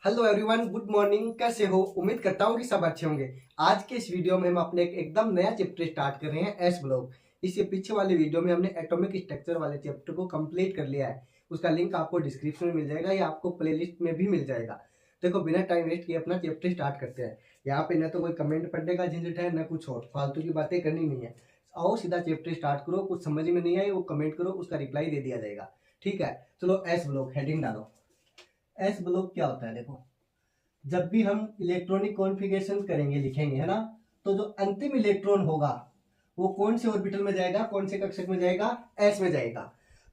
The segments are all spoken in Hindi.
Hello everyone, good morning. कैसे हो? उम्मीद करता हूँ कि सब अच्छे होंगे। आज के इस वीडियो में हम अपने एकदम नया चैप्टर स्टार्ट कर रहे हैं, एस ब्लॉक। इससे पीछे वाले वीडियो में हमने एटॉमिक स्ट्रक्चर वाले चैप्टर को कंप्लीट कर लिया है। उसका लिंक आपको डिस्क्रिप्शन में मिल जाएगा या आपको प्लेलिस्ट में भी मिल जाएगा। देखो, बिना टाइम वेस्ट किए अपना चैप्टर स्टार्ट करते हैं। यहाँ पे न तो कोई कमेंट पढ़ने का झंझट है, न कुछ और फालतू की बातें करनी नहीं है। आओ सीधा चैप्टर स्टार्ट करो। कुछ समझ में नहीं आई वो कमेंट करो, उसका रिप्लाई दे दिया जाएगा। ठीक है, चलो एस ब्लॉक हेडिंग डालो। एस ब्लॉक क्या होता है? देखो, जब भी हम इलेक्ट्रॉनिक कॉन्फ़िगरेशन करेंगे, लिखेंगे, है ना, तो जो अंतिम इलेक्ट्रॉन होगा वो कौन से ऑर्बिटल में जाएगा, कौन से कक्षक में जाएगा? एस में जाएगा।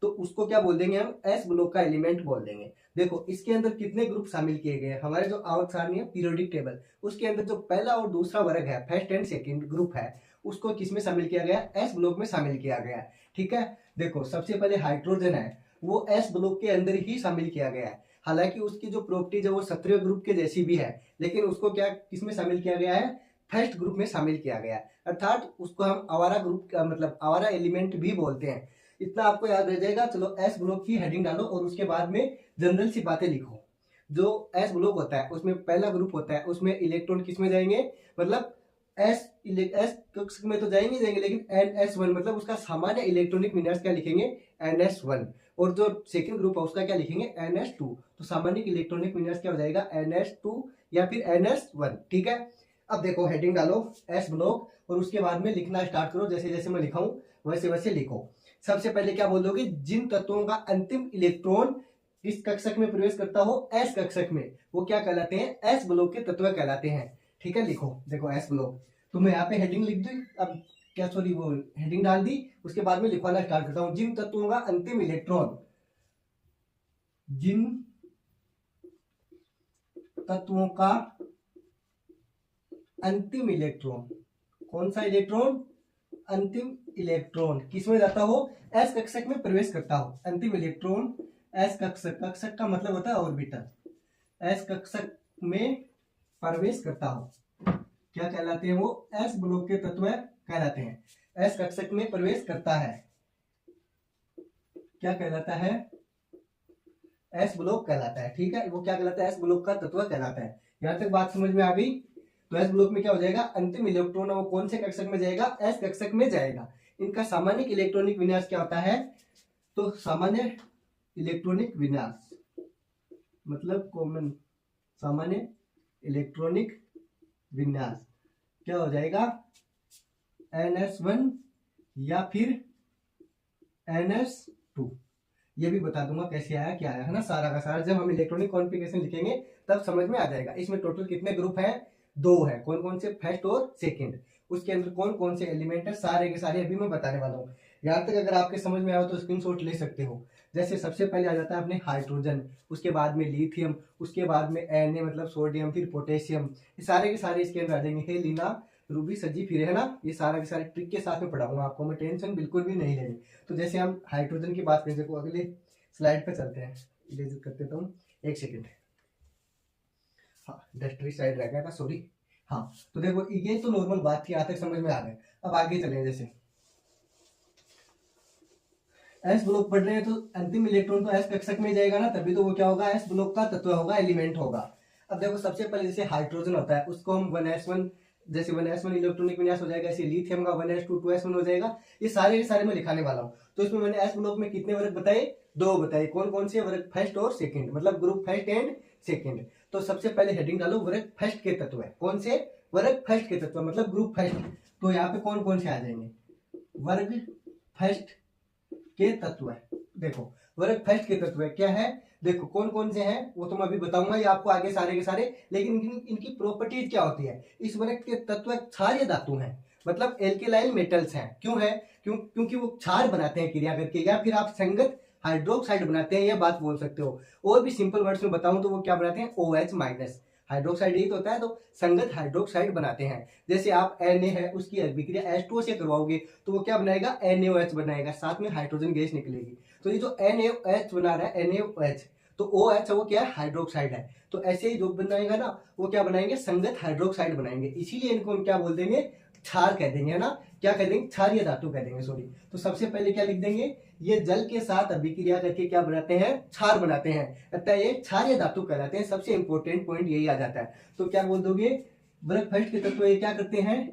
तो उसको क्या बोल देंगे हम? एस ब्लॉक का एलिमेंट बोल देंगे। देखो, इसके अंदर कितने ग्रुप शामिल किए गए हैं? हमारे जो आवर्त सारणी है, पीरियोडिक टेबल, उसके अंदर जो पहला और दूसरा वर्ग है, फर्स्ट एंड सेकंड ग्रुप है, उसको किस में शामिल किया गया? एस ब्लॉक में शामिल किया गया है। ठीक है, देखो सबसे पहले हाइड्रोजन है, वो एस ब्लॉक के अंदर ही शामिल किया गया है। हालांकि उसकी जो प्रॉपर्टीज है वो सत्रिय ग्रुप के जैसी भी है, लेकिन उसको क्या किसमें शामिल किया गया है? फर्स्ट ग्रुप में शामिल किया गया है। अर्थात उसको हम आवारा ग्रुप का मतलब आवारा एलिमेंट भी बोलते हैं। इतना आपको याद रह जाएगा। चलो एस ब्लॉक की हेडिंग डालो और उसके बाद में जनरल सी बातें लिखो। जो एस ब्लॉक होता है उसमें पहला ग्रुप होता है, उसमें इलेक्ट्रॉन किस में जाएंगे? मतलब एस कक्षक में तो जाएंगे, लेकिन NS1 मतलब उसका सामान्य इलेक्ट्रॉनिक विन्यास क्या लिखेंगे? NS1। और जो सेकंड ग्रुप है उसका क्या लिखेंगे? NS2। तो सामान्य इलेक्ट्रॉनिक विन्यास क्या हो जाएगा? NS2 या फिर NS1। ठीक है, अब देखो हेडिंग डालो एस ब्लॉक और उसके बाद में लिखना स्टार्ट करो। जैसे जैसे मैं लिखाऊं वैसे वैसे लिखो। सबसे पहले क्या बोलोगे? जिन तत्वों का अंतिम इलेक्ट्रॉन किस कक्षक में प्रवेश करता हो? एस कक्षक में, वो क्या कहलाते हैं? एस ब्लॉक के तत्व कहलाते हैं। ठीक है, लिखो। देखो एस ब्लॉक, तो मैं यहाँ पे हेडिंग लिख दी, अब क्या सॉरी वो हेडिंग डाल दी। उसके बाद में लिखवाना स्टार्ट करता हूं। जिन तत्वों का अंतिम इलेक्ट्रॉन, जिन तत्वों का अंतिम इलेक्ट्रॉन, कौन सा इलेक्ट्रॉन? अंतिम इलेक्ट्रॉन किसमें जाता हो? एस कक्षक में प्रवेश करता हो। अंतिम इलेक्ट्रॉन एस कक्षक, कक्षक का मतलब होता है ऑर्बिटल, एस कक्षक में प्रवेश करता हो, क्या कहलाते हैं वो? एस ब्लॉक के तत्व कहलाते हैं। एस कक्षक में प्रवेश करता है, क्या कहलाता है? एस ब्लॉक कहलाता है। ठीक है, वो क्या कहलाता है? एस ब्लॉक का तत्व कहलाता है। यहां तक बात समझ में आ गई? तो एस ब्लॉक में क्या हो जाएगा? अंतिम इलेक्ट्रॉन है वो कौन से कक्षक में जाएगा? एस कक्षक में जाएगा। इनका सामान्य इलेक्ट्रॉनिक विन्यास क्या होता है? तो सामान्य इलेक्ट्रॉनिक विन्यास मतलब कॉमन सामान्य इलेक्ट्रॉनिक विन्यास क्या हो जाएगा? NS1 या फिर NS2। ये भी बता दूंगा कैसे आया क्या आया, है ना, सारा का सारा। जब हम इलेक्ट्रॉनिक कॉन्फ़िगरेशन लिखेंगे तब समझ में आ जाएगा। इसमें टोटल कितने ग्रुप हैं? 2 है। कौन कौन से? फर्स्ट और सेकंड। उसके अंदर कौन कौन से एलिमेंट है सारे के सारे अभी मैं बताने वाला हूँ। यहाँ तक अगर आपके समझ में आया तो स्क्रीनशॉट ले सकते हो। जैसे सबसे पहले आ जाता है अपने हाइड्रोजन, उसके बाद में लिथियम, उसके बाद में Na मतलब सोडियम, फिर पोटेशियम। ये सारे के सारे इसके अंदर आ जाएंगे। हेलिना, रूबी, सजी, फिर, है ना, ये सारा के सारे ट्रिक के साथ में पढ़ाऊंगा आपको मैं, टेंशन बिल्कुल भी नहीं लेनी। तो जैसे हम हाइड्रोजन की बात करें, देखो अगले स्लाइड पे चलते हैं, इरेज कर देता हूँ, एक सेकेंड। हाँ, डस्टरी साइड रह गया था, सॉरी। हाँ, तो देखो ये तो नॉर्मल बात थी, यहाँ तक समझ में आ गए। अब आगे चले। जैसे एस ब्लॉक पढ़ रहे हैं तो अंतिम इलेक्ट्रॉन तो एस कक्षक में जाएगा ना, तभी तो वो क्या होगा? एस ब्लॉक का तत्व होगा, एलिमेंट होगा। अब देखो सबसे पहले जैसे हाइड्रोजन होता है उसको हम 1s1, जैसे 1s1 इलेक्ट्रॉनिक विन्यास हो जाएगा, ऐसे लिथियम का 1s2 2s1 हो जाएगा। ये सारे के सारे मैं लिखाने वाला हूँ। तो इसमें मैंने एस ब्लॉक में कितने वर्ग बताए? 2 बताए। कौन कौन से वर्ग? फर्स्ट और सेकंड, मतलब ग्रुप फर्स्ट एंड सेकंड। तो सबसे पहले हेडिंग डालो वर्ग फर्स्ट के तत्व है। कौन से? वर्ग फर्स्ट के तत्व मतलब ग्रुप फर्स्ट। तो यहाँ पे कौन कौन से आ जाएंगे? वर्ग फर्स्ट के तत्व है। देखो वर्ग फर्स्ट के तत्व क्या है? देखो कौन कौन से हैं वो तो मैं अभी बताऊंगा ये आपको आगे सारे के सारे। लेकिन इनकी प्रॉपर्टीज क्या होती है? इस वर्ग के तत्व क्षारीय धातु हैं, मतलब एल्केलाइन मेटल्स हैं। क्यों है? क्योंकि वो क्षार बनाते हैं क्रिया करके, या फिर आप संगत हाइड्रोक्साइड बनाते हैं, ये बात बोल सकते हो। और भी सिंपल वर्ड्स में बताऊं तो वो क्या बनाते हैं? OH minus. हाइड्रोक्साइड यही तो होता है, तो संगत हाइड्रोक्साइड बनाते हैं। जैसे आप Na है उसकी अभिक्रिया H2O से करवाओगे तो वो क्या बनाएगा? NaOH बनाएगा, साथ में हाइड्रोजन गैस निकलेगी। तो ये जो NaOH बना रहा है, NaOH, तो OH है वो क्या है? हाइड्रोक्साइड है। तो ऐसे ही जो बनाएगा ना वो क्या बनाएंगे? संगत हाइड्रोक्साइड बनाएंगे। इसीलिए इनको हम क्या बोल देंगे? क्षार कह देंगे, है ना। क्या कह देंगे? क्षारीय धातु कह देंगे, सॉरी। तो सबसे पहले क्या लिख देंगे? ये जल के साथ अभिक्रिया करके क्या बनाते हैं? क्षार बनाते हैं, अतः ये क्षारीय धातु कहलाते हैं। सबसे इंपॉर्टेंट पॉइंट यही आ जाता है। तो क्या बोल दोगे? वर्ग फर्स्ट के तत्व ये क्या करते हैं?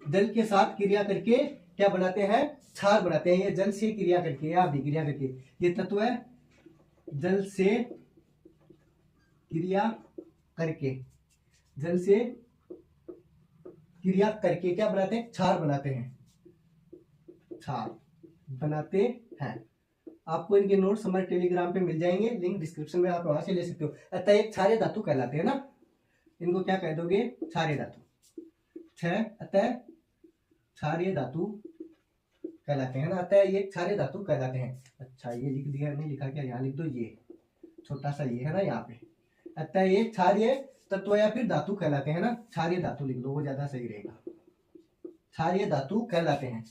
जल के साथ क्रिया करके क्या बनाते हैं? क्षार बनाते हैं। ये जल से क्रिया करके या अभिक्रिया करके, ये तत्व है जल से क्रिया करके, जल से क्रिया करके क्या बनाते हैं? क्षार बनाते हैं, क्षार बनाते हैं। आपको इनके नोट्स हमारे टेलीग्राम पे मिल जाएंगे, लिंक डिस्क्रिप्शन में, आप वहां से ले सकते हो। अतः एक क्षारीय धातु कहलाते हैं ना, इनको क्या कह दोगे? क्षारीय धातु। अतः क्षारीय धातु कहलाते हैं ना, अतः ये क्षारीय धातु कहलाते हैं। अच्छा, ये लिख दिया, नहीं लिखा क्या? यहाँ लिख दो, ये छोटा सा ये है ना यहाँ पे। अतः ये क्षारीय तत्व या फिर धातु कहलाते हैं ना, क्षारीय धातु लिख लो, वो ज्यादा सही रहेगा। क्षारीय धातु कहलाते हैं।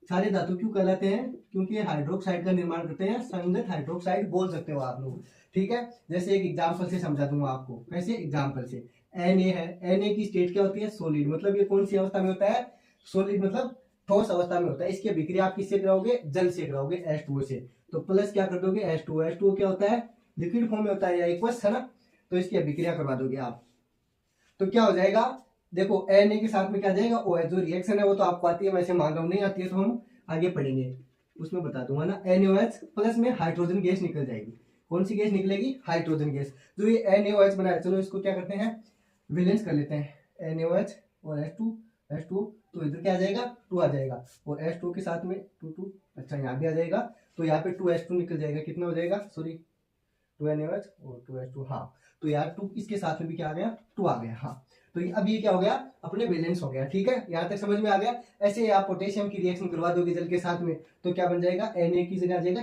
क्षारीय धातु क्यों कहलाते हैं? क्योंकि ये हाइड्रोक्साइड का निर्माण करते हैं, संगत हाइड्रोक्साइड बोल सकते हो आप लोग, ठीक है। जैसे एक एग्जाम्पल से समझा दूंगा आपको। कैसे? एग्जाम्पल से, Na है, Na की स्टेट क्या होती है? सॉलिड। मतलब ये कौन सी अवस्था में होता है? सॉलिड मतलब ठोस अवस्था में होता है। इसकी अभिक्रिया आप किससे कराओगे? जल से कराओगे, H2O से। तो प्लस क्या कर दोगे? H2O। H2O क्या होता है? लिक्विड फॉर्म में होता है या एक्वस, है ना। तो इसकी अभिक्रिया करवा दोगे आप, तो क्या हो जाएगा? देखो Na के साथ में क्या जाएगा? OH। जो रिएक्शन है वो तो आपको आती है, वैसे मान रहा हूं नहीं आती है तो हम आगे पढ़ेंगे, उसमें बता दूंगा ना। NaOH प्लस में हाइड्रोजन गैस निकल जाएगी। कौन सी गैस निकलेगी? Hydrogen gas. जो ये NaOH बनाया, चलो इसको क्या करते हैं? वैलेंस कर लेते हैं। NaOH और H2, तो इधर क्या आ जाएगा? 2 आ जाएगा, और H2 के साथ में 2, अच्छा यहाँ भी आ जाएगा, तो यहाँ पे 2H2 निकल जाएगा। कितना हो जाएगा? सॉरी, 2NaOH और 2H2, हाँ। तो यार 2 इसके साथ में भी क्या आ गया? 2 आ गया, हाँ। तो अब ये क्या हो गया? अपने बैलेंस हो गया, ठीक है। यहाँ तक समझ में आ गया। ऐसे आप पोटेशियम की रिएक्शन करवा दोगे जल के साथ में, तो क्या बन जाएगा? Na की जगह आ जाएगा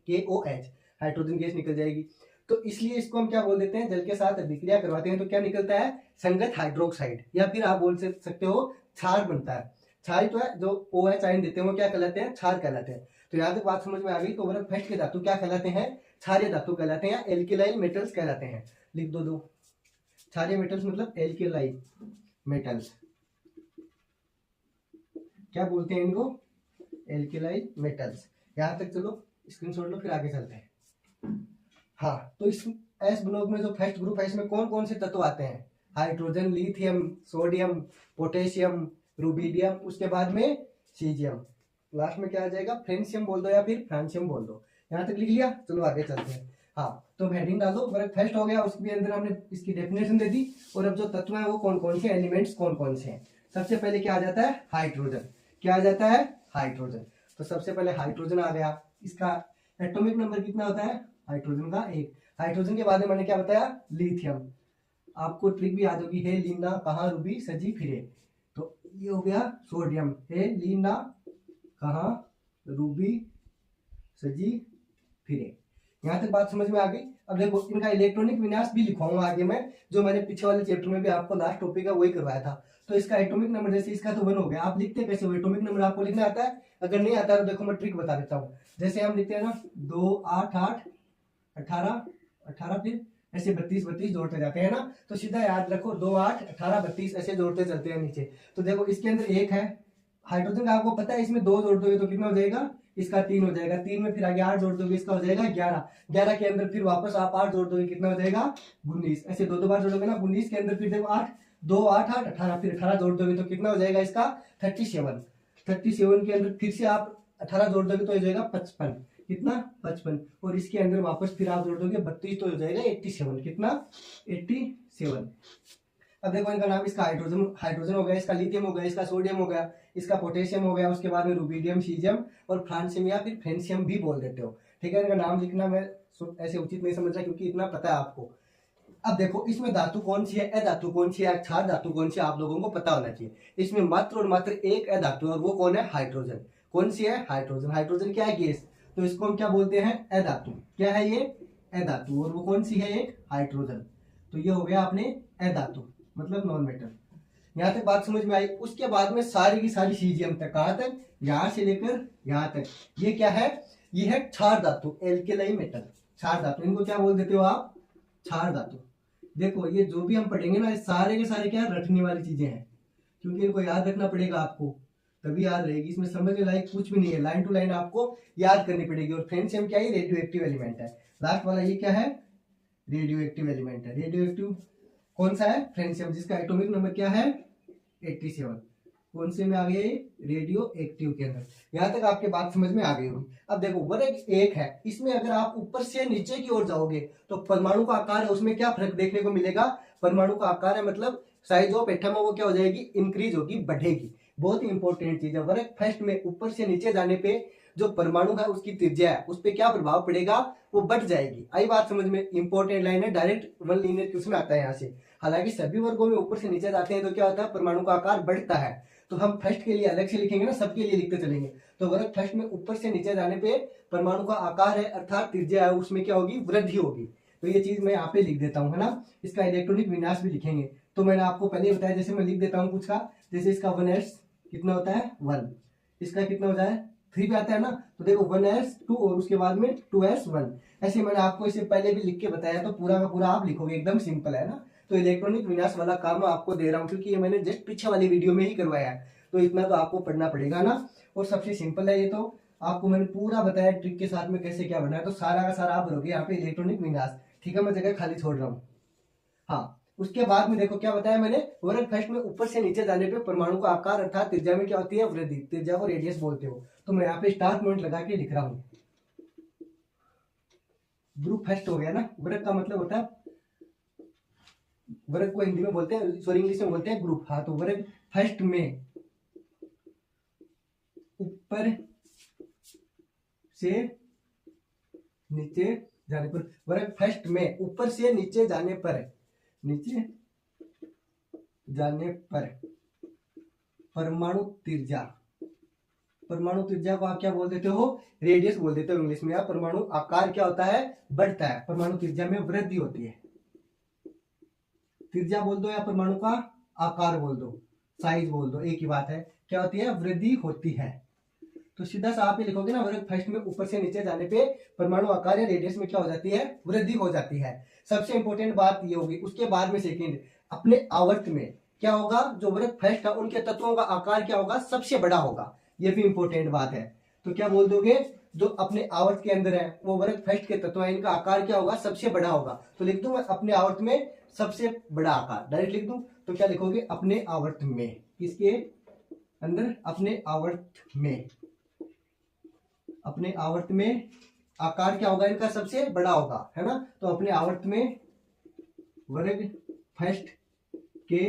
KOH, हाइड्रोजन गैस निकल जाएगी। तो इसलिए इसको हम क्या बोल देते हैं? जल के साथ अभिक्रिया करवाते हैं तो क्या निकलता है? संगत हाइड्रोक्साइड, या फिर आप बोल सकते हो क्षार बनता है। क्षार तो है, जो OH आयन देते हैं वो क्या कहलाते हैं? क्षार कहलाते हैं। तो यहाँ तक बात समझ में आ गई। तो वर्ग फर्स्ट के धातु क्या कहलाते हैं? क्षारीय धातु कहलाते हैं, एल्किलाइल मेटल्स कहलाते हैं। लिख दो। क्षारीय मेटल्स मतलब एल्किलाइल मेटल्स, क्या बोलते हैं इनको? एल्किलाइल मेटल्स। यहां तक चलो स्क्रीनशॉट लो, फिर आगे चलते हैं। हाँ, तो इस एस ब्लॉक में जो फर्स्ट ग्रुप है, इसमें कौन कौन से तत्व आते हैं? Hydrogen, lithium, sodium, potassium, rubidium, उसके बाद में सीजियम, लास्ट में क्या आ जाएगा? फ्रेंशियम बोल दो या फिर फ्रांसियम बोल दो। यहाँ तक लिख लिया? चलो आगे चलते हैं। हाँ, तो हेडिंग डालो, वर्ग फर्स्ट हो गया, उसके अंदर हमने इसकी डेफिनेशन दे दी। और अब जो तत्व है वो कौन कौन से, एलिमेंट्स कौन कौन से हैं। सबसे पहले क्या आ जाता है? हाइड्रोजन। क्या आ जाता है? हाइड्रोजन। तो सबसे पहले हाइड्रोजन आ गया। इसका एटॉमिक नंबर कितना होता है? हाइड्रोजन का 1। हाइड्रोजन के बाद में मैंने क्या बताया? लिथियम। आपको ट्रिक भी याद होगी, हे लीना कहाँ रूबी सजी फिरे। तो ये हो गया सोडियम, हे लीना कहाँ रूबी सजी फिरे। यहाँ तक बात समझ में आ गई। अब देखो इनका इलेक्ट्रॉनिक विन्यास भी लिखवाऊंगा आगे मैं, जो मैंने पीछे वाले चैप्टर में भी आपको लास्ट टॉपिक है वही करवाया था। तो इसका एटॉमिक नंबर, जैसे इसका तो 1 हो गया, आप लिखते कैसे हो? एटॉमिक नंबर आपको लिखना आता है? अगर नहीं आता तो देखो मैं ट्रिक बता देता हूँ। जैसे हम लिखते हैं ना 2 8 8 18 18, फिर ऐसे 32 32 जोड़ते जाते हैं ना। तो सीधा याद रखो 2 8 18 32 ऐसे जोड़ते चलते हैं नीचे। तो देखो इसके अंदर 1 है हाइड्रोजन का, आपको पता है इसमें 2 जोड़ दोगे तो कितना हो जाएगा? इसका 3 हो जाएगा। 3 में फिर आगे 8 जोड़ दोगे, इसका हो जाएगा 11। 11 के अंदर फिर वापस आप 8 जोड़ दोगे, कितना हो जाएगा? 19। ऐसे 2 बार जोड़ोगे ना। 19 के अंदर फिर देखो 8 2 8 8 18, फिर 18 जोड़ दोगे तो कितना हो जाएगा इसका? 37। 37 के अंदर फिर से आप 18 जोड़ दोगे तो हो जाएगा 55। कितना? 55। और इसके अंदर वापस फिर आप जोड़ दोगे 32 तो हो जाएगा 87। कितना? 87। अब देखो इनका नाम, इसका हाइड्रोजन हो गया, इसका लिथियम हो गया, इसका सोडियम हो गया, इसका पोटेशियम हो गया, उसके बाद में रुबिडियम, सीजियम और फ्रांसियम या फिर फ्रेंशियम भी बोल देते हो, ठीक है। इनका नाम लिखना मैं ऐसे उचित नहीं समझ रहा, क्योंकि इतना पता है आपको। अब देखो इसमें धातु कौन सी है, अधातु कौन सी है, क्षार धातु कौन सी है, आप लोगों को पता होना चाहिए। इसमें मात्र और मात्र एक अधातु है, और वो कौन है? हाइड्रोजन। कौन सी है? हाइड्रोजन। हाइड्रोजन क्या है? गैस। तो इसको हम क्या बोलते हैं? अधातु। क्या है ये? अधातु। और वो कौन सी है? एक हाइड्रोजन। तो ये हो गया आपने अधातु, मतलब नॉन मेटल। यहां तक बात समझ में आई। उसके बाद में सारी की सारी सीजियम तक, कहां तक? यहां से लेकर यहां तक। ये क्या है? ये है क्षार धातु, एल्केलाइन मेटल, क्षार धातु। इनको क्या बोल देते हो आप? क्षार धातु। देखो ये जो भी हम पढ़ेंगे ना, सारे के सारे क्या रटने वाली चीजें हैं, क्योंकि इनको याद रखना पड़ेगा आपको, तभी याद रहेगी। इसमें समझने लायक कुछ भी नहीं है, लाइन टू लाइन आपको याद करनी पड़ेगी। और फ्रेंडशियम क्या है, रेडियो एक्टिव एलिमेंट है। लास्ट वाला ये क्या है, रेडियो एक्टिव एलिमेंट है। रेडियो एक्टिव कौन सा है, फ्रेंडशियम, जिसका एटॉमिक नंबर क्या है 87। कौन से में आ गए, रेडियो एक्टिव के अंदर। यहां तक आपके बात समझ में आ गई होगी। अब देखो वर्ग एक है, इसमें अगर आप ऊपर से नीचे की ओर जाओगे तो परमाणु का आकार है उसमें क्या फर्क देखने को मिलेगा। परमाणु का आकार है मतलब साइज ऑफ एटम है वो क्या हो जाएगी, इंक्रीज होगी, बढ़ेगी। बहुत ही इंपॉर्टेंट चीज है। वर्ग फर्स्ट में ऊपर से नीचे जाने पे जो परमाणु है उसकी त्रिज्या है उस पर क्या प्रभाव पड़ेगा, वो बढ़ जाएगी। आई बात समझ में, इंपॉर्टेंट लाइन है, डायरेक्ट वन लीनियर क्वेश्चन आता है यहाँ से। हालांकि सभी वर्गों में ऊपर से नीचे जाते हैं तो क्या होता है, परमाणु का आकार बढ़ता है। तो हम फर्स्ट के लिए अलग से लिखेंगे ना, सबके लिए लिखते चलेंगे। तो वर्ग फर्स्ट में ऊपर से नीचे जाने पे परमाणु का आकार है अर्थात त्रिज्या है उसमें क्या होगी, वृद्धि होगी। तो ये चीज मैं यहाँ पे लिख देता हूँ, है ना। इसका इलेक्ट्रॉनिक विन्यास भी लिखेंगे। तो मैंने आपको पहले बताया, जैसे मैं लिख देता हूँ कुछ का, जैसे इसका 1s कितना होता है 1, इसका कितना होता है 3 पे आता है ना। तो देखो 1s 2 और उसके बाद में 2s 1। ऐसे मैंने आपको इसे पहले भी लिख के बताया, तो पूरा का पूरा आप लिखोगे, एकदम सिंपल है ना। तो इलेक्ट्रॉनिक विन्यास वाला काम मैं आपको दे रहा हूँ क्योंकि ये मैंने जस्ट पीछे वाली वीडियो में ही करवाया है, तो इतना तो आपको पढ़ना पड़ेगा ना। और सबसे सिंपल है ये, तो आपको मैंने पूरा बताया ट्रिक के साथ में कैसे क्या बनना है। तो सारा का सारा आप भरोगे यहाँ पे इलेक्ट्रॉनिक विन्यास, ठीक है, मैं जगह खाली छोड़ रहा हूँ। हाँ, उसके बाद में देखो क्या बताया मैंने, वर्ग फर्स्ट में ऊपर से नीचे जाने पे परमाणु का आकार अर्थात त्रिज्या में क्या होती है, वृद्धि। त्रिज्या को रेडियस बोलते हो। तो मैं यहाँ पे स्टार पॉइंट लगा के लिख रहा हूँ। ग्रुप फर्स्ट हो गया ना। वर्ग का मतलब होता है, वर्ग को हिंदी में बोलते हैं, सॉरी इंग्लिश में बोलते हैं ग्रुप। हाँ, तो वर्ग फर्स्ट में ऊपर से नीचे जाने पर, वर्ग फर्स्ट में ऊपर से नीचे जाने पर, नीचे जाने पर परमाणु त्रिज्या, परमाणु त्रिज्या को आप क्या बोल देते हो, रेडियस बोल देते हो इंग्लिश में। या परमाणु आकार क्या होता है, बढ़ता है। परमाणु त्रिज्या में वृद्धि होती है। त्रिज्या बोल दो या परमाणु का आकार बोल दो, साइज बोल दो, एक ही बात है। क्या होती है, वृद्धि होती है। तो सीधा सा आप ये लिखोगे ना, वर्ग फर्स्ट में ऊपर से नीचे जाने पे परमाणु आकार या रेडियस में क्या हो जाती है, वृद्धि हो जाती है। सबसे इंपॉर्टेंट बात ये होगी। उसके बाद में सेकंड, अपने आवर्त में क्या होगा, जो वर्ग फर्स्ट है उनके तत्वों का आकार क्या होगा, सबसे बड़ा होगा। ये भी इंपॉर्टेंट बात है। तो क्या बोल दोगे, जो अपने आवर्त के अंदर है वो वर्ग फर्स्ट के तत्व है, इनका आकार क्या होगा, सबसे बड़ा होगा। तो लिख दूं मैं अपने आवर्त में सबसे बड़ा आकार, डायरेक्ट लिख दूं। तो क्या लिखोगे, अपने आवर्त में, किसके अंदर, अपने आवर्त में, अपने आवर्त में आकार क्या होगा इनका, सबसे बड़ा होगा, है ना। तो अपने आवर्त में वर्ग फर्स्ट के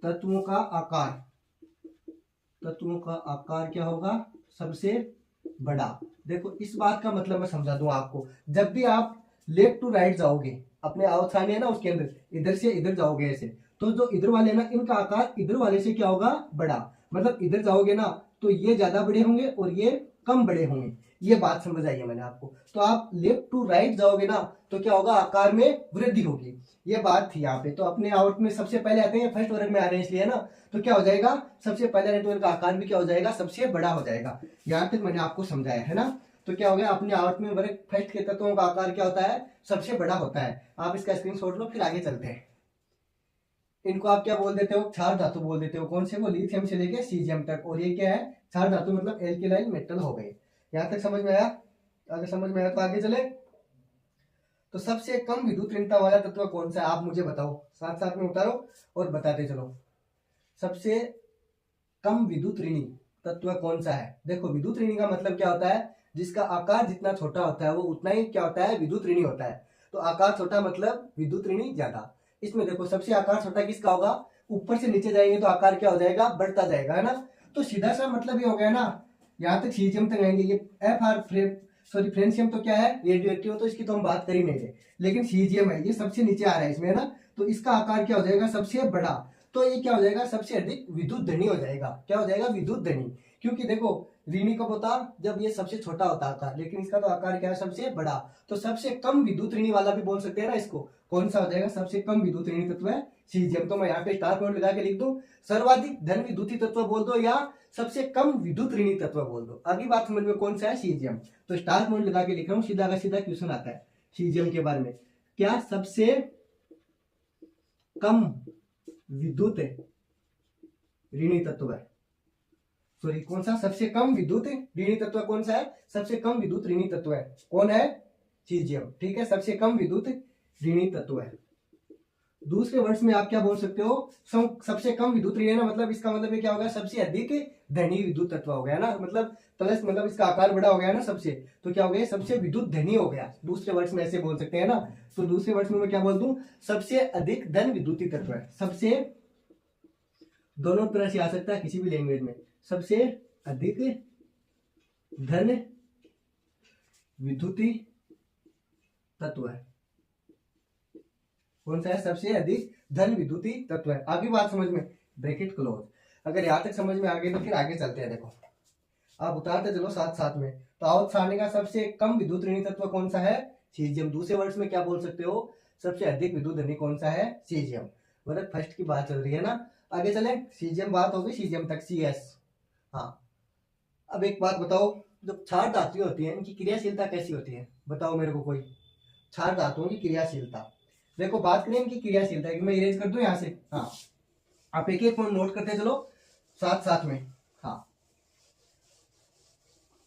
तत्वों का आकार, तत्वों का आकार क्या होगा, सबसे बड़ा। देखो इस बात का मतलब मैं समझा दूं आपको। जब भी आप लेफ्ट टू राइट जाओगे, अपने अवस्थानी है ना उसके अंदर, इधर से इधर जाओगे ऐसे, तो जो इधर वाले ना इनका आकार इधर वाले से क्या होगा, बड़ा। मतलब इधर जाओगे ना तो ये ज्यादा बड़े होंगे और ये कम बड़े होंगे। ये बात समझ आई है मैंने आपको। तो आप लेफ्ट टू राइट जाओगे ना तो क्या होगा, आकार में वृद्धि होगी। ये बात थी यहाँ पे। तो अपने आउट में सबसे पहले आते हैं, फर्स्ट वर्ग में आ रहे हैं इसलिए ना। तो क्या हो जाएगा, सबसे पहले नेटवर्क का आकार भी क्या हो जाएगा, सबसे बड़ा हो जाएगा। यहाँ तक मैंने आपको समझाया है ना। तो क्या हो गया, अपने आवर्त में वर्ग फर्स्ट के तत्वों का आकार क्या होता है, सबसे बड़ा होता है। आप इसका स्क्रीनशॉट लो, फिर आगे चलते हैं। इनको आप क्या बोल देते हो, क्षार धातु बोल देते हो। कौन से, वो लिथियम से लेके सीजियम तक। और ये क्या है, क्षार धातु मतलब एल्केलाइन मेटल हो गए। यहाँ तक समझ में आया, अगर समझ में आया तो आगे चले। तो सबसे कम विद्युत ऋणता वाला तत्व कौन सा है, आप मुझे बताओ, साथ साथ में उतारो और बताते चलो। सबसे कम विद्युत ऋणी तत्व कौन सा है। देखो विद्युत ऋणी का मतलब क्या होता है, जिसका आकार जितना छोटा होता है वो उतना ही क्या होता है, विद्युत ऋणी होता है। तो आकार छोटा मतलब विद्युत ऋणी ज्यादा। इसमें देखो सबसे आकार छोटा किसका होगा, ऊपर से नीचे जाएंगे तो आकार क्या हो जाएगा, बढ़ता जाएगा, है ना। तो सीधा सा मतलब ये हो गया ना, यहाँ तक सीजियम तक आएंगे। ये एफ आर सॉरी फ्रेंशियम तो क्या है, रेडियो एक्टिव, तो इसकी तो हम बात कर ही नहीं रहे। लेकिन सीजियम है, ये सबसे नीचे आ रहा है इसमें, है ना। तो इसका आकार क्या हो जाएगा, सबसे बड़ा। तो ये क्या हो जाएगा, सबसे अधिक विद्युत धनी हो जाएगा। क्या हो जाएगा, विद्युत धनी। क्योंकि देखो ऋणी कब होता, जब ये सबसे छोटा होता आकार, लेकिन इसका तो आकार क्या है, सबसे बड़ा। तो सबसे कम विद्युत ऋणी वाला भी बोल सकते हैं ना इसको। कौन सा हो जाएगा, सबसे कम विद्युत ऋणी तत्व है सीजियम। तो मैं यहाँ पे स्टार पॉइंट लगा के लिख दूं, सर्वाधिक धन विद्युती तत्व बोल दो या सबसे कम विद्युत ऋणी तत्व बोल दो। अगली बात समझ में, कौन सा है, सीजियम। तो स्टार पॉइंट लगा के लिख रहा हूँ, सीधा का सीधा क्वेश्चन आता है सीजियम के बारे में। क्या सबसे कम विद्युत ऋणी तत्व है। सॉरी, कौन सा सबसे कम विद्युत ऋणी तत्व कौन सा है? सबसे कम विद्युत ऋणी तत्व है। कौन है? सीजियम। ठीक है, सबसे कम विद्युत ऋणी तत्व है। दूसरे वर्ड्स में आप क्या बोल सकते हो? सबसे कम विद्युत ऋण है ना, मतलब इसका मतलब ये क्या होगा? सबसे अधिक धनी विद्युत तत्व हो गया ना, मतलब प्लस, मतलब इसका आकार बड़ा हो गया ना सबसे, तो क्या हो गया? सबसे विद्युत धनी हो गया। दूसरे वर्ड्स में ऐसे बोल सकते हैं ना। तो दूसरे वर्ड्स में मैं क्या बोल दूं? सबसे अधिक धन विद्युती तत्व है। सबसे, दोनों तरह से आ सकता है किसी भी लैंग्वेज में। सबसे अधिक धन विद्युती तत्व है। कौन सा है? सबसे अधिक धन विद्युती तत्व है। आगे बात समझ में? Bracket close. अगर यहां तक समझ में आ गई तो फिर आगे चलते हैं। देखो, आप उतारते चलो साथ साथ में। तो आओ छाने का सबसे कम विद्युत ऋणी तत्व कौन सा है? सीजियम। दूसरे वर्ड्स में क्या बोल सकते हो? सबसे अधिक विद्युत धनी कौन सा है? सीजियम। मतलब फर्स्ट की बात चल रही है ना। आगे चले, सीजियम बात होगी सीजियम तक, CS। हाँ, अब एक बात बताओ, जो क्षार धातुएं होती हैं इनकी क्रियाशीलता कैसी होती है? बताओ मेरे को कोई। क्षार धातुओं की क्रियाशीलता, देखो बात करें इनकी क्रियाशीलता की, मैं इरेज कर दूं यहां से। हाँ, आप एक एक पॉइंट नोट करते चलो साथ साथ में। हाँ,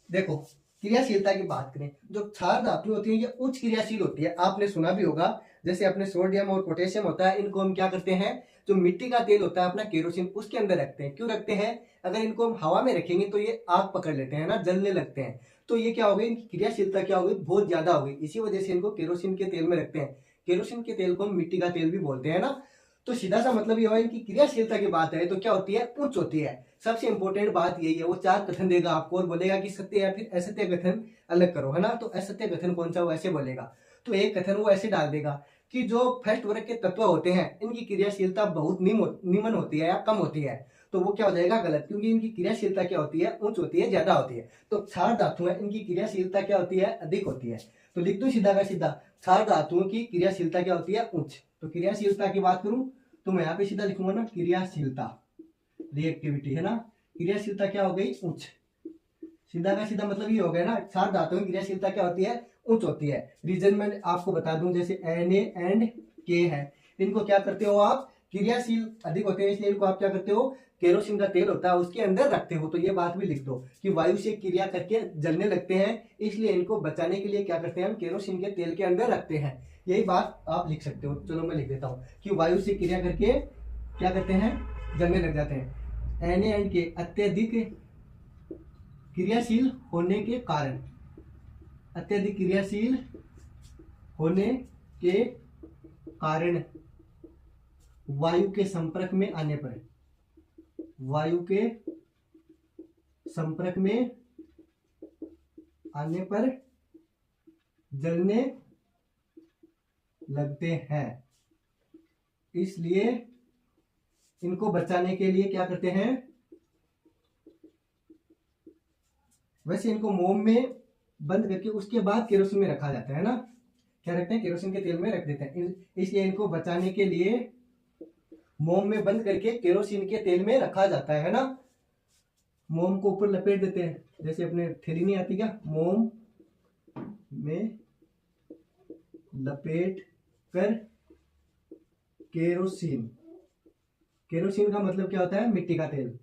देखो क्रियाशीलता की बात करें, जो क्षार धातु होती है ये उच्च क्रियाशील होती है। आपने सुना भी होगा, जैसे अपने सोडियम और पोटेशियम होता है, इनको हम क्या करते हैं? जो मिट्टी का तेल होता है अपना केरोसिन, उसके अंदर रखते हैं। क्यों रखते हैं? अगर इनको हम हवा में रखेंगे तो ये आग पकड़ लेते हैं ना, जलने लगते हैं। तो ये क्या हो गई? इनकी क्रियाशीलता क्या हो गई? बहुत ज्यादा हो गई। इसी वजह से इनको केरोसिन के तेल में रखते हैं। केरोसिन के तेल को हम मिट्टी का तेल भी बोलते हैं ना। तो सीधा सा मतलब ये हुआ, इनकी क्रियाशीलता की बात है तो क्या होती है? उच्च होती है। सबसे इंपॉर्टेंट बात यही है। वो चार कथन देगा आपको और बोलेगा कि सत्य या फिर असत्य कथन अलग करो, है ना। तो असत्य कथन कौन सा? वो ऐसे बोलेगा। तो एक कथन वो ऐसे डाल देगा कि जो फर्स्ट वर्ग के तत्व होते हैं इनकी क्रियाशीलता बहुत निम्न होती है या कम होती है। तो वो क्या हो जाएगा? गलत, क्योंकि इनकी क्रियाशीलता क्या होती है? उच्च होती है, ज्यादा होती है। तो क्षार धातु है, इनकी क्रियाशीलता क्या होती है? अधिक होती है। तो लिख दो सीधा का सीधा, क्षार धातुओं की क्रियाशीलता क्या होती है? उच्च। तो क्रियाशीलता की बात करूं तो मैं यहाँ पे सीधा लिखूंगा ना, क्रियाशीलता, रिएक्टिविटी, है ना। क्रियाशीलता क्या हो गई? उच्च। सीधा का सीधा मतलब ये हो गया ना, क्षार धातुओं की क्रियाशीलता क्या होती है? उच्च होती है। रीजन में आपको बता दूं, जैसे Na&K है, इनको क्या करते हो आप? क्रियाशील अधिक होते हैं, इसलिए इनको आप क्या करते हो? केरोसिन का तेल होता है उसके अंदर रखते हो। तो ये बात भी लिख दो कि वायु से क्रिया करके जलने लगते हैं, इसलिए इनको बचाने के लिए क्या करते हैं? हम केरोसिन के तेल के अंदर रखते हैं। यही बात आप लिख सकते हो। चलो मैं लिख देता हूँ कि वायु से क्रिया करके क्या करते हैं? जलने लग जाते हैं। Na&K अत्यधिक क्रियाशील होने के कारण, अत्यधिक क्रियाशील होने के कारण वायु के संपर्क में आने पर, वायु के संपर्क में आने पर जलने लगते हैं। इसलिए इनको बचाने के लिए क्या करते हैं? वैसे इनको मोम में बंद करके उसके बाद केरोसिन में रखा जाता है ना। क्या रखते हैं? केरोसिन के तेल में रख देते हैं। इसलिए इनको बचाने के लिए मोम में बंद करके केरोसिन के तेल में रखा जाता है ना। मोम को ऊपर लपेट देते हैं, जैसे अपने थैली नहीं आती क्या, मोम में लपेट कर केरोसिन, केरोसिन का मतलब क्या होता है? मिट्टी का तेल।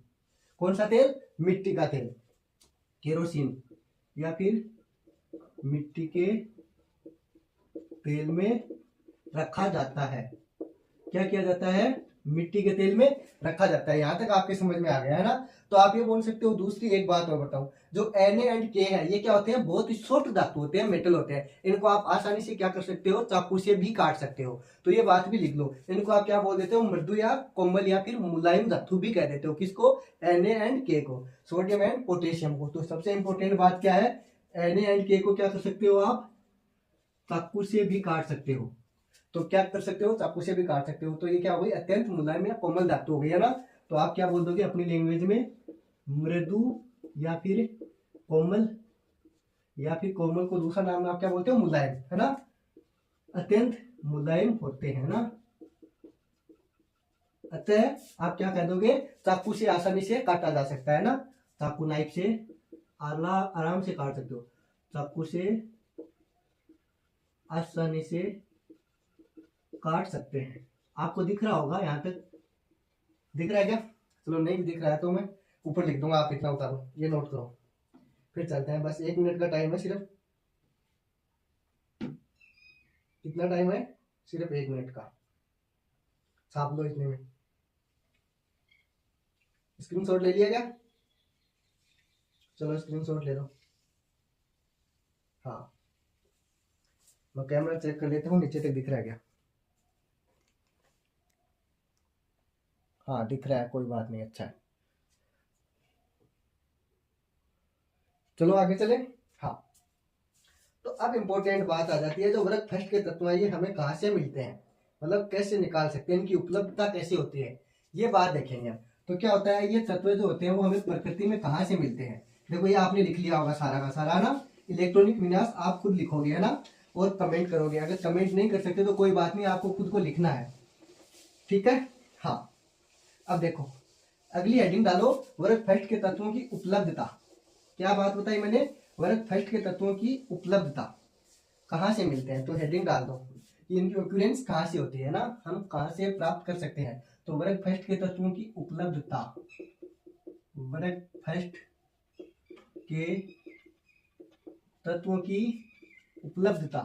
कौन सा तेल? मिट्टी का तेल, केरोसिन या फिर मिट्टी के तेल में रखा जाता है। क्या किया जाता है? मिट्टी के तेल में रखा जाता है। यहां तक आपके समझ में आ गया है ना। तो आप ये बोल सकते हो। दूसरी एक बात और बताऊं, जो Na&K है ये क्या होते हैं? बहुत ही सॉफ्ट धातु होते हैं, मेटल होते हैं। इनको आप आसानी से क्या कर सकते हो? चाकू से भी काट सकते हो। तो ये बात भी लिख लो। इनको आप क्या बोल देते हो? मृदु या कोमल या फिर मुलायम धातु भी कह देते हो। किसको? Na&K को, सोडियम एंड पोटेशियम को। तो सबसे इंपॉर्टेंट बात क्या है? Na&K को क्या कर सकते हो आप? चाकू से भी काट सकते हो। तो क्या कर सकते हो? चाकू से भी काट सकते हो। तो ये क्या हो गई? अत्यंत मुलायम या कोमल धातु हो गई, है ना। तो आप क्या बोल दोगे अपनी लैंग्वेज में? मृदु या फिर कोमल, या फिर कोमल को दूसरा नाम आप क्या बोलते हो? मुलायम, है ना। अत्यंत मुलायम होते हैं ना। अतः आप क्या कह दोगे? चाकू से आसानी से काटा जा सकता है ना। चाकू, नाइफ से आराम से काट सकते हो। चाकू से आसानी से काट सकते हैं। आपको दिख रहा होगा, यहां तक दिख रहा है क्या? चलो नहीं भी दिख रहा है तो मैं ऊपर लिख दूंगा, आप इतना उतारो, ये नोट करो, फिर चलते हैं। बस 1 मिनट का टाइम है सिर्फ, कितना टाइम है, सिर्फ 1 मिनट का। छाप लो इतने में। स्क्रीनशॉट ले लिया क्या? चलो स्क्रीनशॉट ले लो। हाँ, मैं कैमरा चेक कर लेता हूँ नीचे तक दिख रहा है क्या? हाँ दिख रहा है, कोई बात नहीं, अच्छा है। चलो आगे चले। हाँ, तो अब इम्पोर्टेंट बात आ जाती है, जो वर्ग फर्स्ट के तत्व हैं ये हमें कहाँ से मिलते हैं, मतलब कैसे निकाल सकते हैं, इनकी उपलब्धता कैसे होती है, ये बात देखेंगे हम। तो क्या होता है, ये तत्व जो होते हैं वो हमें प्रकृति में कहाँ से मिलते हैं। देखो ये आपने लिख लिया होगा सारा का सारा ना, इलेक्ट्रॉनिक विन्यास आप खुद लिखोगे है ना, और कमेंट करोगे। अगर कमेंट नहीं कर सकते तो कोई बात नहीं, आपको खुद को लिखना है, ठीक है। हाँ, अब देखो अगली हेडिंग डालो, वर्ग फर्स्ट के तत्वों की उपलब्धता। क्या बात बताई मैंने, वर्ग फर्स्ट के तत्वों की उपलब्धता कहाँ से मिलते हैं, तो हेडिंग डाल दो कि इनकी ऑक्यूरेंस कहाँ से होती है ना, हम कहाँ से प्राप्त कर सकते हैं। तो वर्ग फर्स्ट के तत्वों की उपलब्धता, वर्ग फर्स्ट के तत्वों की उपलब्धता।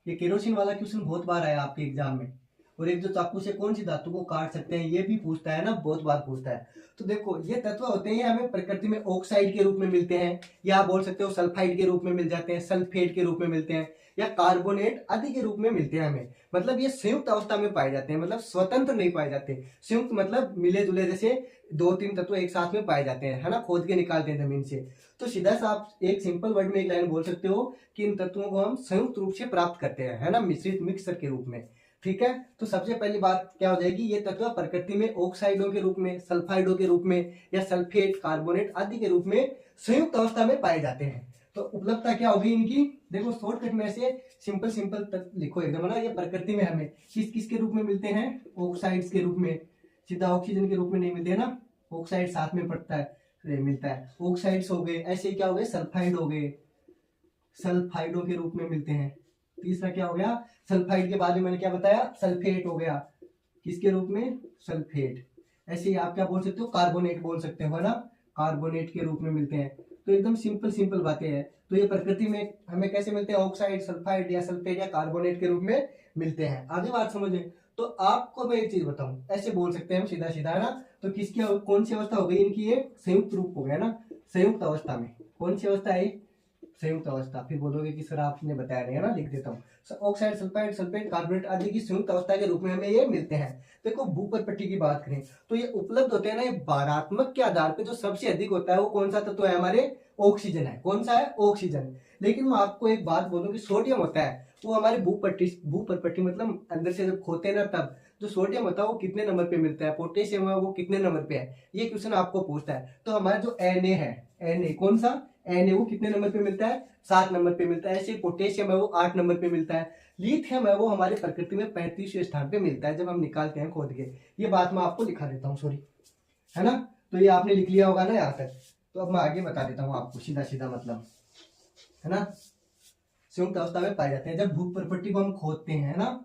ये केरोसिन वाला क्वेश्चन बहुत बार आया आपके एग्जाम में, और एक जो चाकू से कौन सी धातु को काट सकते हैं ये भी पूछता है ना, बहुत बार पूछता है। तो देखो ये तत्व होते हैं, हमें प्रकृति में ऑक्साइड के रूप में मिलते हैं, या आप बोल सकते हो सल्फाइड के रूप में मिल जाते हैं, सल्फेट के रूप में मिलते हैं, या कार्बोनेट आदि के रूप में मिलते हैं हमें। मतलब ये संयुक्त अवस्था में पाए जाते हैं, मतलब स्वतंत्र नहीं पाए जाते। संयुक्त मतलब मिले जुले, जैसे 2-3 तत्व एक साथ में पाए जाते हैं, है ना, खोद के निकालते हैं जमीन से। तो सीधा सा आप एक सिंपल वर्ड में एक लाइन बोल सकते हो कि इन तत्वों को हम संयुक्त रूप से प्राप्त करते हैं, है ना, मिश्रित मिक्सर के रूप में। ठीक है, तो सबसे पहली बात क्या हो जाएगी, ये तत्व प्रकृति में ऑक्साइडों के रूप में, सल्फाइडों के रूप में, या सल्फेट, कार्बोनेट आदि के रूप में संयुक्त अवस्था में पाए जाते हैं। तो उपलब्धता क्या होगी इनकी, देखो शॉर्टकट में से सिंपल सिंपल लिखो एकदम ना। ये प्रकृति में हमें किस किस के रूप में मिलते हैं, ऑक्साइड्स के रूप में, सीधा ऑक्सीजन के रूप में नहीं मिलते हैं ना, ऑक्साइड साथ में पड़ता है, मिलता है, ऑक्साइड्स हो गए। ऐसे क्या हो गए, सल्फाइड हो गए, सल्फाइडों के रूप में मिलते हैं। तीसरा क्या हो गया, सल्फाइड के बाद में मैंने क्या बताया, सल्फेट हो गया, किसके रूप में, सल्फेट। ऐसे ही आप क्या बोल सकते हो, कार्बोनेट बोल सकते हो, है ना, कार्बोनेट के रूप में मिलते हैं। तो एकदम सिंपल सिंपल बातें हैं। तो ये प्रकृति में हमें कैसे मिलते हैं, ऑक्साइड, सल्फाइड या सल्फेट या कार्बोनेट के रूप में मिलते हैं। आगे बात समझे, तो आपको मैं एक चीज बताऊं, ऐसे बोल सकते हैं हम सीधा सीधा, है ना। तो किसकी कौन सी अवस्था हो गई इनकी, ये संयुक्त रूप हो गया ना, संयुक्त अवस्था में कौन सी अवस्था है, संयुक्त अवस्था। फिर बोलोगे कि सर आपने बताया नहीं, है ना, लिख देता हूँ। ऑक्साइड, सल्फाइड, सल्फेट, कार्बोनेट आदि की संयुक्त अवस्था के रूप में हमें ये मिलते हैं। देखो भूपरपट्टी की बात करें तो ये उपलब्ध होते हैं ना, ये बारात्मक के आधार पे जो सबसे अधिक होता है वो कौन सा तत्व है हमारे, ऑक्सीजन है। कौन सा है, ऑक्सीजन। लेकिन मैं आपको एक बात बोलूं कि सोडियम होता है वो हमारे भूपरपट्टी मतलब अंदर से जब खोते हैं ना, तब जो सोडियम होता है वो कितने नंबर पे मिलता है, पोटेशियम है वो कितने नंबर पे है, ये क्वेश्चन आपको पूछता है। तो हमारा जो Na है, Na कौन सा, Na वो कितने नंबर पे मिलता है, 7 नंबर पे मिलता है। ऐसे पोटेशियम है वो 8 नंबर पे मिलता है। लिथियम है वो हमारे प्रकृति में 35वें स्थान पे मिलता है जब हम निकालते हैं खोद के। ये बात मैं आपको लिखा देता हूँ, सॉरी, है ना। तो ये आपने लिख लिया होगा ना यहाँ तक। तो अब मैं आगे बता देता हूँ आपको सीधा सीधा, मतलब, है ना, संयुक्त अवस्था में पाए जाते हैं जब भूपरपट्टी को हम खोदते हैं, है ना।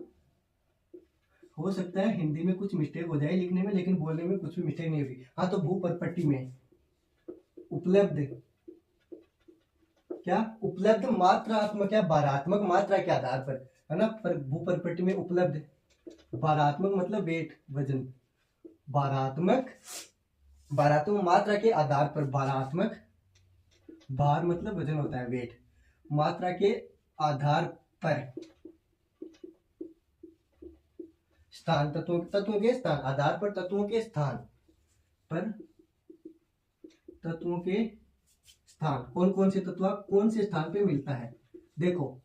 हो सकता है हिंदी में कुछ मिस्टेक हो जाए लिखने में, लेकिन बोलने में कुछ भी मिस्टेक नहीं होगी। हाँ, तो भूपरपट्टी में उपलब्ध, क्या उपलब्ध मात्रात्मक या बारात्मक मात्रा के आधार पर, है ना, पर भूपरपट्टी में उपलब्ध, बारात्मक मतलब वेट, वजन, बारात्मक, बारात्मक मात्रा के आधार पर, बारात्मक, भार मतलब वजन होता है, वेट, मात्रा के आधार पर, स्थान, तत्वों के स्थान, आधार पर तत्वों के स्थान पर, तत्वों के स्थान, कौन कौन से तत्व कौन से स्थान पे मिलता है। देखो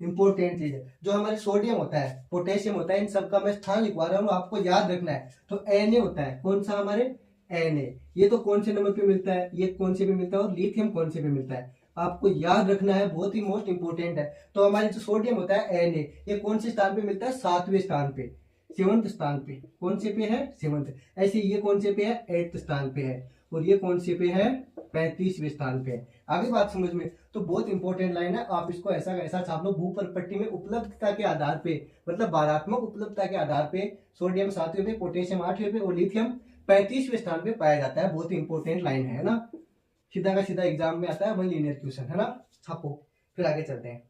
इंपॉर्टेंट चीज है, जो हमारे सोडियम होता है, पोटेशियम होता है, इन सब का मैं स्थान लिखवा रहा हूँ, आपको याद रखना है। तो Na होता है, कौन सा हमारे Na, ये तो कौन से नंबर पे मिलता है, ये कौन से पे मिलता है, और लिथियम कौन से पे मिलता है, आपको याद रखना है, बहुत ही मोस्ट इंपोर्टेंट है। तो हमारे जो सोडियम होता है Na, ये कौन से स्थान पे मिलता है, 7वें स्थान पे, 7वें स्थान पे, कौन से पे है, 7th। ऐसे ये कौन से पे है, 8th स्थान पे है। और ये कौन से पे है, 35वें स्थान पे। आगे बात समझ में, तो बहुत इंपॉर्टेंट लाइन है, आप इसको ऐसा ऐसा छाप लो। भूपरिपट्टी में उपलब्धता के आधार पे, मतलब बारात्मक उपलब्धता के आधार पे सोडियम 7वें पे, पोटेशियम 8वें पे और लिथियम 35वें स्थान पे पाया जाता है। बहुत इंपॉर्टेंट लाइन है ना, सीधा का सीधा एग्जाम में आता है, वन लीनियर क्वेश्चन है ना। छापो, फिर आगे चलते हैं।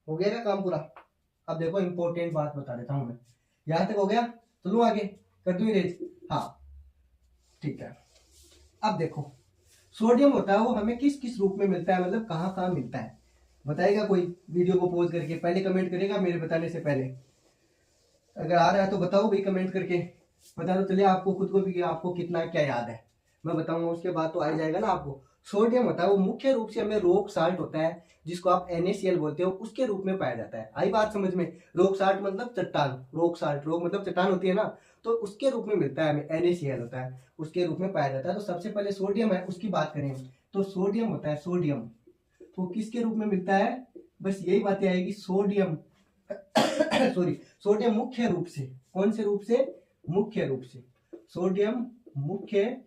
हो गया क्या काम पूरा? अब देखो इंपॉर्टेंट बात बता देता हूं मैं। यहां तक हो गया, चलो आगे कर दूं इरेज। हाँ ठीक है। अब देखो सोडियम होता है वो हमें किस किस रूप में मिलता है, मतलब कहाँ कहाँ मिलता है, बताएगा कोई? वीडियो को पॉज करके पहले कमेंट करेगा मेरे बताने से पहले। अगर आ रहा है तो बताओ भाई कमेंट करके, पता तो चले आपको खुद को भी कि आपको कितना क्या याद है। मैं बताऊंगा उसके बाद तो आ जाएगा ना आपको। सोडियम होता है वो मुख्य रूप से हमें रॉक साल्ट होता है, जिसको आप NaCl बोलते हो, उसके रूप में पाया जाता है। आई बात समझ में? रॉक साल्ट मतलब चट्टान, रॉक साल्ट, रॉक मतलब चट्टान होती है ना, तो उसके रूप में मिलता है हमें, NaCl होता है, उसके रूप में पाया जाता है। तो सबसे पहले सोडियम है, उसकी बात करें तो सोडियम होता है, सोडियम तो किसके रूप में मिलता है, बस यही बातें आएगी। सोडियम सॉरी, सोडियम मुख्य रूप से, कौन से रूप से? मुख्य रूप से। सोडियम मुख्य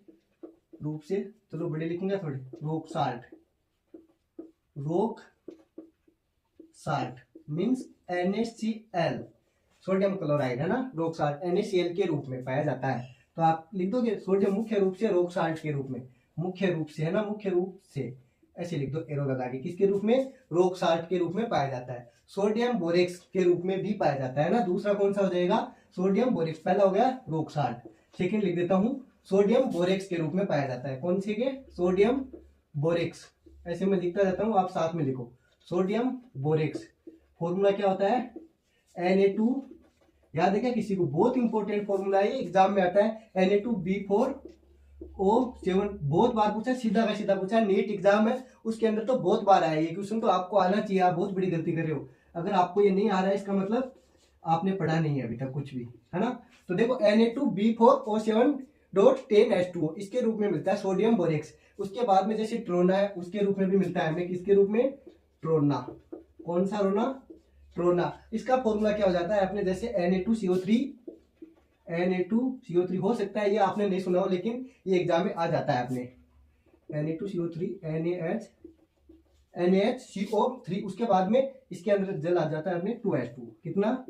रूप से, चलो बड़े लिखूंगा थोड़े, rock salt, rock salt means NaCl, sodium chloride है ना, रॉक साल्ट NaCl के रूप में पाया जाता है। तो आप लिख दोगे सोडियम मुख्य रूप से रॉक साल्ट के रूप में, मुख्य रूप से है ना, मुख्य रूप से ऐसे लिख दो एरो लगा के, किसके रूप में? रॉक साल्ट के रूप में पाया जाता है। सोडियम बोरेक्स के रूप में भी पाया जाता है ना, दूसरा कौन सा हो जाएगा? Sodium borax. पहला हो गया रॉक साल्ट, सेकंड लिख देता हूं सोडियम बोरेक्स के रूप में पाया जाता है। कौन से के? Sodium borax. ऐसे मैं लिखता जाता हूं, आप साथ में लिखो सोडियम बोरेक्स। फॉर्मूला क्या होता है? Na2, याद है क्या किसी को? बहुत इंपॉर्टेंट फॉर्मूला है, एग्जाम में आता है, Na2B4O7। बहुत बार पूछा, सीधा का सीधा पूछा, नीट एग्जाम है उसके अंदर तो बहुत बार आया ये क्वेश्चन, तो आपको आना चाहिए। आप बहुत बड़ी गलती कर रहे हो, अगर आपको ये नहीं आ रहा है इसका मतलब आपने पढ़ा नहीं है अभी तक कुछ भी, है ना। तो देखो Na2B4O7.10H2O इसके रूप में मिलता है सोडियम बोरेक्स। उसके बाद में जैसे ट्रोना है, उसके रूप में भी मिलता है हमें, किसके रूप में? ट्रोना। कौन सा रोना? ट्रोना। इसका फॉर्मूला क्या हो जाता है अपने, जैसे Na2CO3 हो सकता है ये आपने नहीं सुना हो, लेकिन ये एग्जाम में आ जाता है अपने। Na2CO3 NaHCO3, उसके बाद में इसके अंदर जल आ जाता है अपने 2H2। कितना?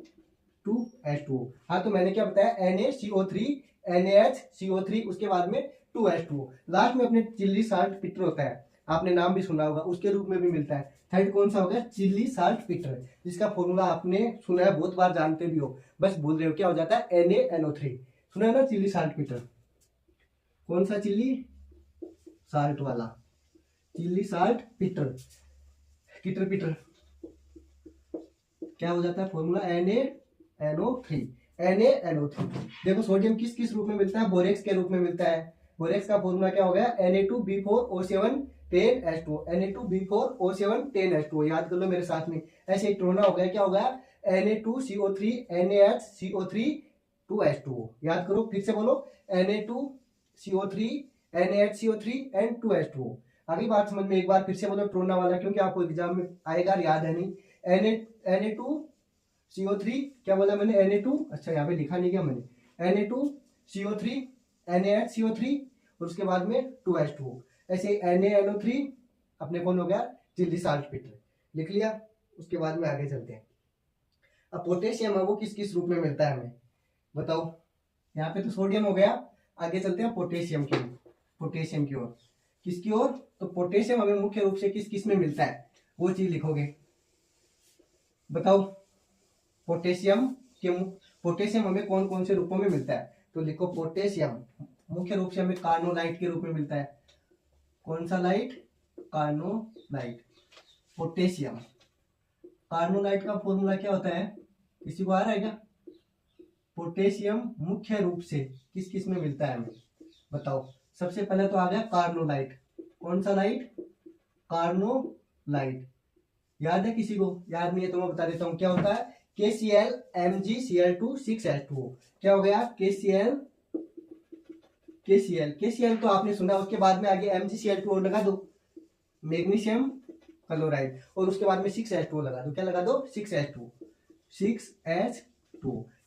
2H2। हाँ तो मैंने क्या बताया? NaCO3 NaHCO3, उसके बाद में 2H2। लास्ट में अपने चिल्ली साल्ट पिटर होता है, आपने नाम भी सुना होगा, उसके रूप में भी मिलता है। थर्ड कौन सा हो गया? चिल्ली साल्ट पिटर, जिसका फॉर्मूला आपने सुना है, बहुत बार जानते भी हो, बस भूल रहे हो। क्या हो जाता है? NaNO3। सुना है ना चिल्ली साल्ट पिटर? कौन सा चिल्ली साल्ट वाला? चिल्ली साल्ट पिटर, किटर पिटर। क्या हो जाता है फॉर्मूला? NaNO3। NaNO3। देखो सोडियम किस किस रूप में मिलता है? बोरेक्स के रूप में मिलता है। बोरेक्स का फॉर्मूला क्या हो गया? Na2B4O710H2O। Na2B4O710H2O याद कर लो मेरे साथ में। ऐसे ही ट्रोना हो गया, क्या हो गया? Na2CO3 NaHCO3 2H2O। याद करो, फिर से बोलो, Na2CO3 NaHCO3 एंड 2H2O। अगली बात समझ में, एक बार फिर से बोलो ट्रोना वाला, क्योंकि आपको एग्जाम में आएगा, याद है नहीं। Na2CO3 क्या बोला मैंने? Na2, अच्छा यहाँ पे लिखा नहीं क्या मैंने? Na2CO3 NaHCO3 और उसके बाद में 2H2O। ऐसे NaNO3 अपने कौन हो गया? चिल्ली साल्ट पिटर। लिख लिया? उसके बाद में आगे चलते हैं। अब पोटेशियम है वो किस किस रूप में मिलता है हमें, बताओ। यहाँ पे तो सोडियम हो गया, आगे चलते हैं पोटेशियम की, पोटेशियम की ओर। किसकी ओर? तो पोटेशियम हमें मुख्य रूप से किस किस में मिलता है, वो चीज लिखोगे, बताओ। पोटेशियम पोटेशियम हमें कौन कौन से रूपों में मिलता है, तो लिखो पोटेशियम मुख्य रूप से हमें कार्नोलाइट के रूप में मिलता है। कौन सा लाइट? कार्नोलाइट। पोटेशियम कार्नोलाइट का फॉर्मूला क्या होता है, किसी को आ रहा है क्या? पोटेशियम मुख्य रूप से किस किस में मिलता है हमें, बताओ। सबसे पहले तो आ गया कार्नोलाइट। कौन सा लाइट? कार्नोलाइट। याद है किसी को? याद नहीं है तो मैं बता देता हूं, क्या होता है? KCl MgCl2 6H2O। क्या हो गया? KCl तो आपने सुना, उसके बाद में आगे MgCl2 लगा दो, मैग्नीशियम क्लोराइड, और उसके बाद में 6H2O लगा दो। क्या लगा दो? 6H2।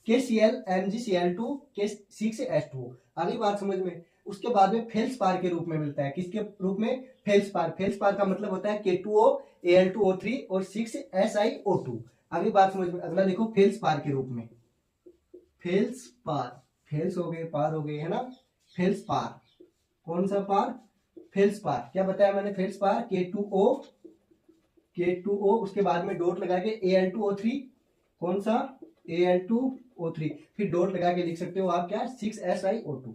KCl MgCl2 K6H2O। अगली बात समझ में। उसके बाद में फेल्सपार के रूप में मिलता है। किसके रूप में? फेल्सपार। फेल्सपार का मतलब होता है K2O Al2O3 और 6SiO2। अगली बात समझ में। अगला देखो फेल्सपार के रूप में। फेल्सपार, फेल्स हो गए, पार हो गए, है ना। फेल्सपार, कौन सा पार? फेल्सपार। क्या बताया मैंने? फेल्सपार K2O, उसके बाद में डॉट लगा के Al2O3, कौन सा? Al2O3, फिर डॉट लगा के लिख सकते हो आप क्या? 6SiO2,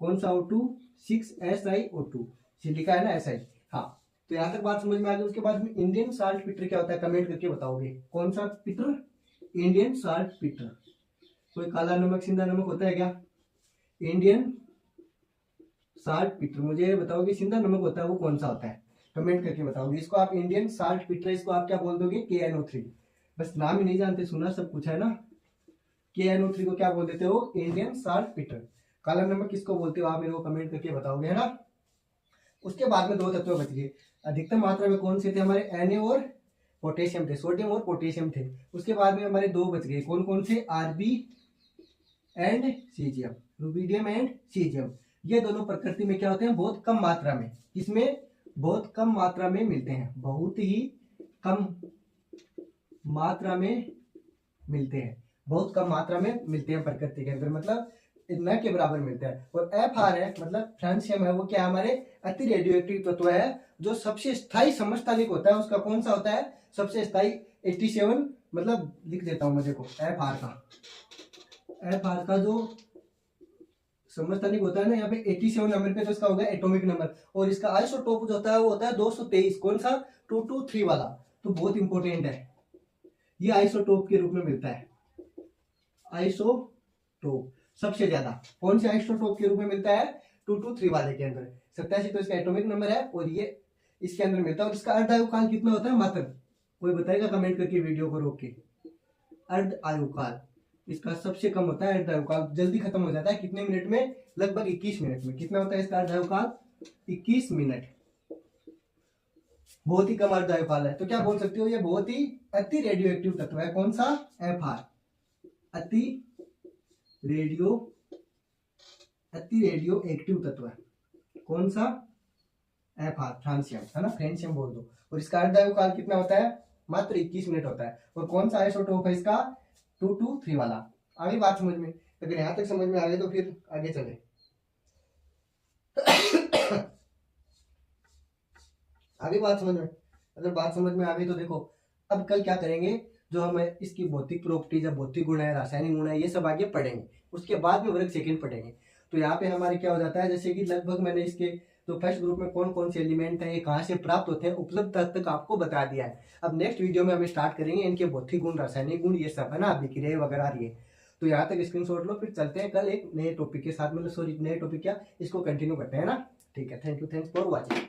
कौन सा O2? 6SiO2, लिखा है ना SI। हाँ, तो यहां तक बात समझ में आ गई। उसके बाद में इंडियन साल्ट पीटर क्या होता है? कमेंट करके बताओगे। कौन सा पीटर? Indian salt Peter. कोई काला नमक सिंधा नमक होता है क्या? इंडियन साल्ट पीटर, मुझे बताओगे सिंधा नमक होता है वो कौन सा होता है? कमेंट करके बताओगे। इसको आप इंडियन साल्ट पीटर, इसको आप क्या बोल दोगे? KNO3। बस नाम ही नहीं जानते, सुना सब कुछ है ना। KNO3 को क्या बोल देते हो? Indian salt Peter. काला नमक किसको बोलते हो आप? मेरे को कमेंट करके बताओगे, है ना। उसके बाद में 2 तत्व बच गए। अधिकतम मात्रा में कौन से थे हमारे? Na और पोटेशियम थे, सोडियम और पोटेशियम थे। उसके बाद में हमारे 2 बच गए, कौन कौन से? Rb and caesium, rubidium and caesium. ये दोनों प्रकृति में क्या होते हैं? बहुत कम मात्रा में। किसमें? बहुत कम मात्रा में मिलते हैं, बहुत ही कम मात्रा में मिलते हैं, बहुत कम मात्रा में मिलते हैं प्रकृति के अंदर, मतलब न के बराबर मिलते हैं। और FR है, मतलब फ्रांसियम है, वो क्या हमारे अति रेडियो एक्टिव तत्व है, जो सबसे स्थायी समस्थानिक होता है। उसका कौन सा होता है? सबसे स्थायी 87, मतलब लिख देता हूं मैं, देखो FR का जो समस्थानिक होता है ना, यहाँ पे 87 नंबर पे, तो इसका होगा एटॉमिक नंबर। और इसका आइसोटोप जो होता है वो होता है 223, कौन सा? 223 वाला। तो बहुत इंपॉर्टेंट है, ये आइसोटोप के रूप में मिलता है। आइसोटोप सबसे ज्यादा कौन से आइसोटोप के रूप में मिलता है? 223 वाले के अंदर 87, तो इसका एटॉमिक नंबर है, और ये इसके अंदर मिलता है। और इसका अर्ध आयुकाल कितना होता है? मात्र कोई बताएगा कमेंट करके, वीडियो को रोक के। अर्ध आयुकाल इसका सबसे कम होता है। अर्ध आयुकाल जल्दी खत्म हो जाता है, कितने मिनट में? लगभग 21 मिनट में। कितना होता है इसका अर्ध आयुकाल? 21 मिनट। बहुत ही कम अर्ध आयुकाल है। तो क्या बोल सकते हो? ये बहुत ही अति रेडियो एक्टिव तत्व है। कौन सा? FR, अति रेडियो एक्टिव तत्व है। कौन सा? FR, फ्रांसियम, है ना, फ्रांसियम बोल दो। और इसका अर्ध आयुकाल कितना होता है? मात्र 21 मिनट होता है। और कौन सा आइसोटोप है इसका? 223 वाला। आगे बात समझ में। अगर यहां तक समझ में आ गए तो फिर आगे चले। आगे बात समझ में। अगर बात समझ में आ गई तो देखो, अब कल क्या करेंगे, जो हम इसकी भौतिक प्रॉपर्टीज या भौतिक गुण है, रासायनिक गुण है, ये सब आगे पढ़ेंगे। उसके बाद में वर्ग सेकंड पढ़ेंगे। तो यहाँ पे हमारे क्या हो जाता है, जैसे कि लगभग मैंने इसके तो फर्स्ट ग्रुप में कौन कौन से एलिमेंट है, ये कहाँ से प्राप्त होते हैं, उपलब्ध तक आपको बता दिया है। अब नेक्स्ट वीडियो में हम स्टार्ट करेंगे इनके भौतिक गुण, रासायनिक गुण, ये सब है ना, अभिक्रिया वगैरह ये। तो यहाँ तक स्क्रीनशॉट लो, फिर चलते हैं कल एक नए टॉपिक के साथ, मतलब सॉरी नए टॉपिक क्या, इसको कंटिन्यू करते हैं ना। ठीक है, thank you, thanks for watching.